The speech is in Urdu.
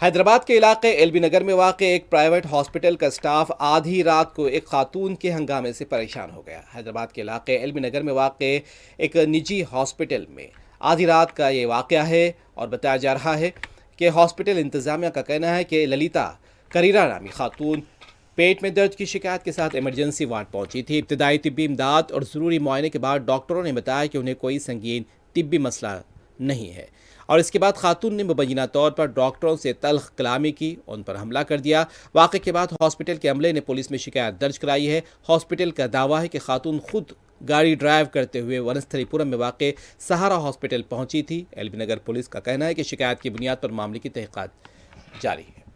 حیدرآباد کے علاقے ایل بی نگر میں واقع ایک پرائیویٹ ہاسپٹل کا سٹاف آدھی رات کو ایک خاتون کے ہنگامے سے پریشان ہو گیا۔ حیدرآباد کے علاقے ایل بی نگر میں واقع ایک نجی ہاسپٹل میں آدھی رات کا یہ واقعہ ہے اور بتایا جا رہا ہے کہ ہاسپٹل انتظامیہ کا کہنا ہے کہ للیتا کریرا نامی خاتون پیٹ میں درد کی شکایت کے ساتھ ایمرجنسی وارڈ پہنچی تھی۔ ابتدائی طبی امداد اور ضروری معائنے کے بعد ڈاکٹروں نے بتایا کہ انہیں کوئی سنگین طبی مسئلہ نہیں ہے، اور اس کے بعد خاتون نے مبینہ طور پر ڈاکٹروں سے تلخ کلامی کی، ان پر حملہ کر دیا۔ واقعے کے بعد ہاسپٹل کے عملے نے پولیس میں شکایت درج کرائی ہے۔ ہاسپٹل کا دعویٰ ہے کہ خاتون خود گاڑی ڈرائیو کرتے ہوئے ونستھلی پورم میں واقع سہارا ہاسپٹل پہنچی تھی۔ ایل بی نگر پولیس کا کہنا ہے کہ شکایت کی بنیاد پر معاملے کی تحقیقات جاری ہے۔